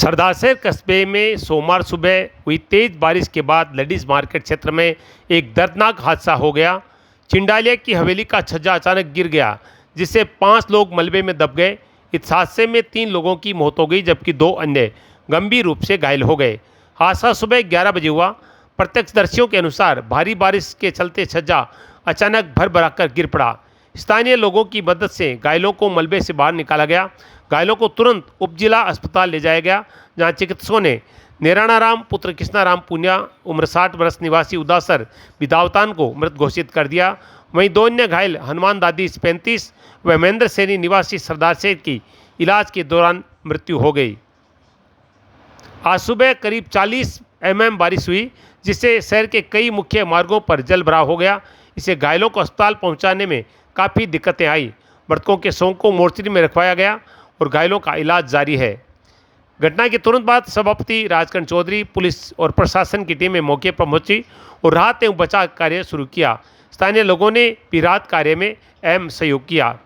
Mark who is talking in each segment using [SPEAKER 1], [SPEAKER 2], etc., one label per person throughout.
[SPEAKER 1] सरदारशहर कस्बे में सोमवार सुबह हुई तेज बारिश के बाद लेडीज़ मार्केट क्षेत्र में एक दर्दनाक हादसा हो गया। चिंडालिया की हवेली का छज्जा अचानक गिर गया, जिससे 5 लोग मलबे में दब गए। इस हादसे में 3 लोगों की मौत हो गई, जबकि 2 अन्य गंभीर रूप से घायल हो गए। हादसा सुबह 11 बजे हुआ। प्रत्यक्षदर्शियों के अनुसार भारी बारिश के चलते छज्जा अचानक भरभराकर गिर पड़ा। स्थानीय लोगों की मदद से घायलों को मलबे से बाहर निकाला गया। घायलों को तुरंत उप जिला अस्पताल ले जाया गया, जहां चिकित्सकों ने नेराणाराम पुत्र कृष्णाराम पुनिया उम्र 60 वर्ष निवासी उदासर विदावतान को मृत घोषित कर दिया। वहीं 2 अन्य घायल हनुमान दादी 35 व महेंद्र सैनी निवासी सरदारशहर की इलाज के दौरान मृत्यु हो गई। आज सुबह करीब 40 mm बारिश हुई, जिससे शहर के कई मुख्य मार्गों पर जल भराव हो गया। इससे घायलों को अस्पताल पहुंचाने में काफ़ी दिक्कतें आई। मृतकों के शवों को मोर्चरी में रखवाया गया और घायलों का इलाज जारी है। घटना के तुरंत बाद सभापति राजकरण चौधरी, पुलिस और प्रशासन की टीमें मौके पर पहुंची और राहत एवं बचाव कार्य शुरू किया। स्थानीय लोगों ने भी राहत कार्य में अहम सहयोग किया।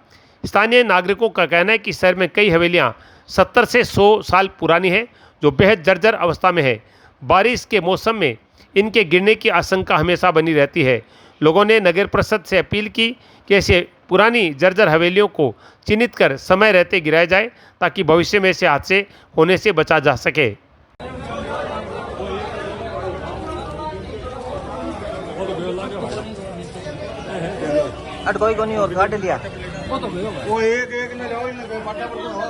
[SPEAKER 1] स्थानीय नागरिकों का कहना है कि शहर में कई हवेलियां 70 से 100 साल पुरानी है, जो बेहद जर्जर अवस्था में है। बारिश के मौसम में इनके गिरने की आशंका हमेशा बनी रहती है। लोगों ने नगर परिषद से अपील की कि ऐसे पुरानी जर्जर हवेलियों को चिन्हित कर समय रहते गिराया जाए, ताकि भविष्य में ऐसे हादसे होने से बचा जा सके।
[SPEAKER 2] कोई को नहीं और काट लिया
[SPEAKER 3] वो एक न जाओ इन पाटा पर हो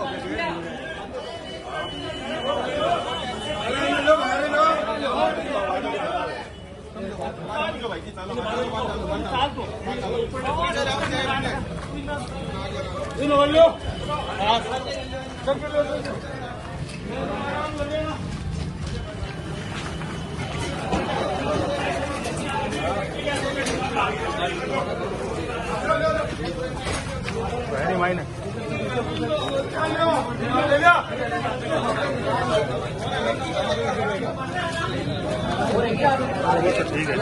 [SPEAKER 3] ठीक है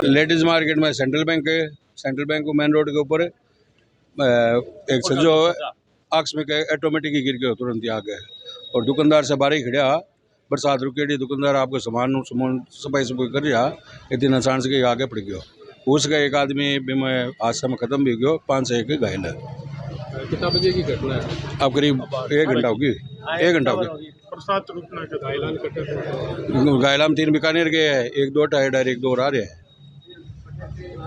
[SPEAKER 4] लेडीज मार्केट में सेंट्रल बैंक है। सेंट्रल बैंक को मेन रोड के ऊपर एक सजो आकस्मिक ऑटोमेटिक ही गिर गया तुरंत ही आ गए और दुकानदार से बारी खड़ा बरसात रुकेड़ी दुकानदार आपको सामान सफाई कर रहा इतनी आसान से आगे पड़ गया। उसका एक आदमी में हादसा में खत्म भी गया, 5 से 1 घायल है।
[SPEAKER 5] कितना बजे की घटना है?
[SPEAKER 4] अब करीब 1 घंटा होगी। 1 घंटा होगी। घायलाम 3 बीकानेर के है, 1 2 टायर्ड, 1 2 आ रहे हैं।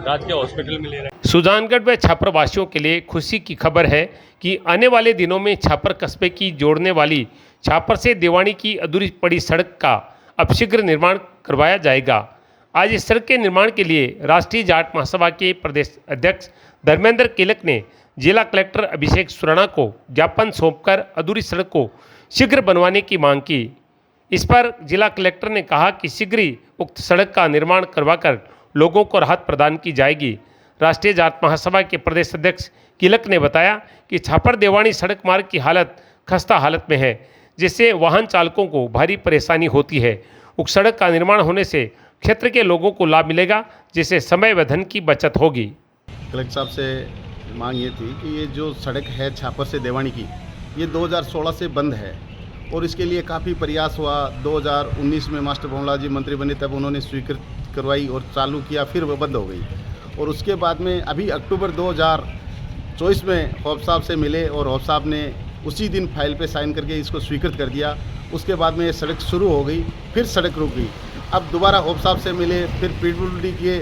[SPEAKER 5] राजकीय हॉस्पिटल में ले रहे हैं।
[SPEAKER 1] सुजानगढ़ में छापर वासियों के लिए खुशी की खबर है कि आने वाले दिनों में छापर कस्बे की जोड़ने वाली छापर से देवानी की अधूरी पड़ी सड़क का अब शीघ्र निर्माण करवाया जाएगा। आज इस सड़क के निर्माण के लिए राष्ट्रीय जाट महासभा के प्रदेश अध्यक्ष धर्मेंद्र किलक ने जिला कलेक्टर अभिषेक सुराणा को ज्ञापन सौंपकर अधूरी सड़क को शीघ्र बनवाने की मांग की। इस पर जिला कलेक्टर ने कहा कि शीघ्र ही उक्त सड़क का निर्माण करवाकर लोगों को राहत प्रदान की जाएगी। राष्ट्रीय जाट महासभा के प्रदेश अध्यक्ष किलक ने बताया कि छापर देवानी सड़क मार्ग की हालत खस्ता हालत में है, जिससे वाहन चालकों को भारी परेशानी होती है। उक्त सड़क का निर्माण होने से क्षेत्र के लोगों को लाभ मिलेगा, जिससे समय व धन की बचत होगी।
[SPEAKER 6] कलेक्टर साहब से मांग ये थी कि ये जो सड़क है छापर से देवानी की, ये 2016 से बंद है और इसके लिए काफ़ी प्रयास हुआ। 2019 में मास्टर भंवरलाल जी मंत्री बने, तब उन्होंने स्वीकृत करवाई और चालू किया, फिर वह बंद हो गई। और उसके बाद में अभी अक्टूबर 2024 में हॉप साहब से मिले और हॉप साहब ने उसी दिन फाइल पे साइन करके इसको स्वीकृत कर दिया। उसके बाद में ये सड़क शुरू हो गई, फिर सड़क रुक गई। अब दोबारा हॉप साहब से मिले, फिर पीडब्ल्यूडी के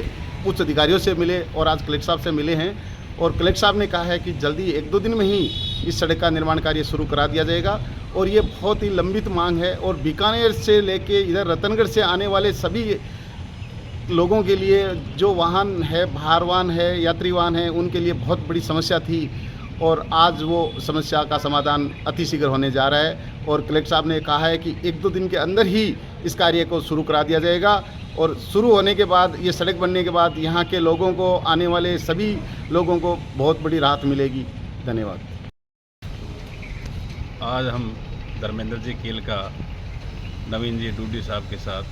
[SPEAKER 6] उच्च अधिकारियों से मिले और आज कलेक्टर साहब से मिले हैं और कलेक्टर साहब ने कहा है कि जल्दी 1-2 दिन में ही इस सड़क का निर्माण कार्य शुरू करा दिया जाएगा। और ये बहुत ही लंबित मांग है और बीकानेर से लेके इधर रतनगढ़ से आने वाले सभी लोगों के लिए, जो वाहन है, भारवाहन है, यात्री वाहन है, उनके लिए बहुत बड़ी समस्या थी और आज वो समस्या का समाधान अतिशीघ्र होने जा रहा है। और कलेक्टर साहब ने कहा है कि 1-2 दिन के अंदर ही इस कार्य को शुरू करा दिया जाएगा और शुरू होने के बाद, ये सड़क बनने के बाद यहाँ के लोगों को, आने वाले सभी लोगों को बहुत बड़ी राहत मिलेगी। धन्यवाद।
[SPEAKER 7] आज हम धर्मेंद्र जी कील का नवीन जी डूडी साहब के साथ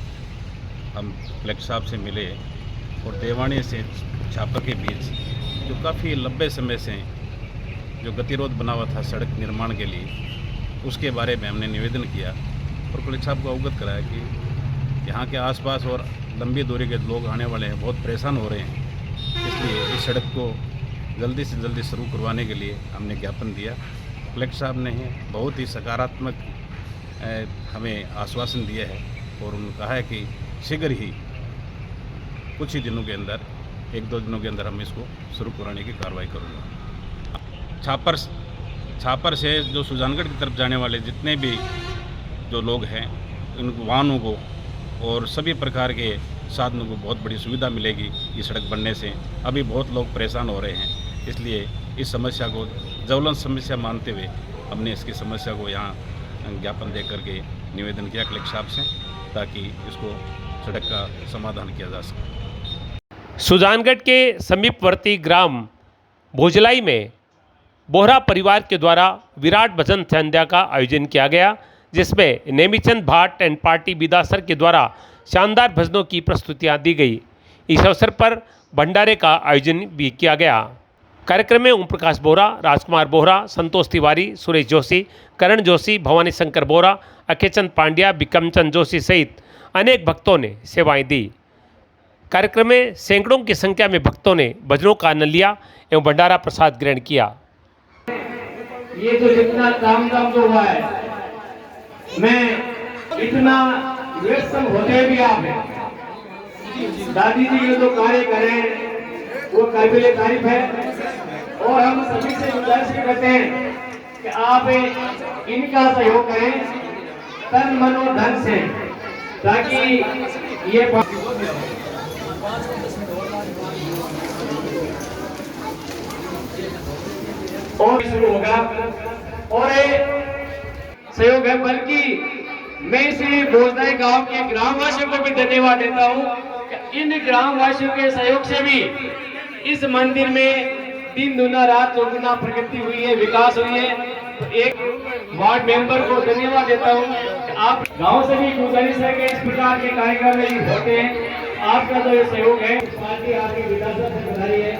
[SPEAKER 7] हम कलेक्टर साहब से मिले और देवानी से छापर के बीच जो काफ़ी लंबे समय से जो गतिरोध बना हुआ था सड़क निर्माण के लिए, उसके बारे में हमने निवेदन किया और कलेक्टर साहब को अवगत कराया कि यहाँ के आसपास और लंबी दूरी के लोग आने वाले हैं, बहुत परेशान हो रहे हैं। इसलिए इस सड़क को जल्दी से जल्दी शुरू करवाने के लिए हमने ज्ञापन दिया। कलेक्टर साहब ने बहुत ही सकारात्मक हमें आश्वासन दिया है और उन्होंने कहा है कि शीघ्र ही कुछ ही दिनों के अंदर, 1-2 दिनों के अंदर हम इसको शुरू कराने की कार्रवाई करूँगा। छापर से जो सुजानगढ़ की तरफ जाने वाले जितने भी जो लोग हैं, उन वाहनों को और सभी प्रकार के साधनों को बहुत बड़ी सुविधा मिलेगी ये सड़क बनने से। अभी बहुत लोग परेशान हो रहे हैं, इसलिए इस समस्या को ज्वलंत समस्या मानते हुए हमने इसकी समस्या को यहाँ ज्ञापन दे करके निवेदन किया कलेक्टर साहब से, ताकि इसको सड़क का समाधान किया जा सके।
[SPEAKER 1] सुजानगढ़ के समीपवर्ती ग्राम भोजलाई में बोहरा परिवार के द्वारा विराट भजन संध्या का आयोजन किया गया, जिसमें नेमीचंद भाट एंड पार्टी बिदासर के द्वारा शानदार भजनों की प्रस्तुतियां दी गई। इस अवसर पर भंडारे का आयोजन भी किया गया। कार्यक्रम में ओम प्रकाश बोहरा, राजकुमार बोहरा, संतोष तिवारी, सुरेश जोशी, करण जोशी, भवानी शंकर बोहरा, अखेचंद पांड्या, बिकमचंद जोशी सहित अनेक भक्तों ने सेवाएं दी। कार्यक्रम में सैकड़ों की संख्या में भक्तों ने भजनों का आनंद लिया एवं भंडारा प्रसाद ग्रहण किया।
[SPEAKER 8] ये तो जितना काम जो हुआ है, मैं इतना व्यस्त होते भी आप दादी जी ये जो कार्य करें वो काबिले तारीफ है और हम सभी से गुजारिश करते हैं कि आप इनका सहयोग करें तन मन और धन से, ताकि ये और शुरू होगा और सहयोग है। बल्कि मैं इसी भोजलाई गांव के ग्रामवासियों को भी धन्यवाद देता हूं कि इन ग्रामवासियों के सहयोग से भी इस मंदिर में दिन दुना रात चौगुना प्रगति हुई है, विकास हुई है। तो एक वार्ड मेंबर को धन्यवाद देता हूं कि आप गांव से भी गुजारिश है कि इस प्रकार के कार्यक्रम में होते हैं, आपका जो ये सहयोग है पार्टी आपकी विकास से बधाई है।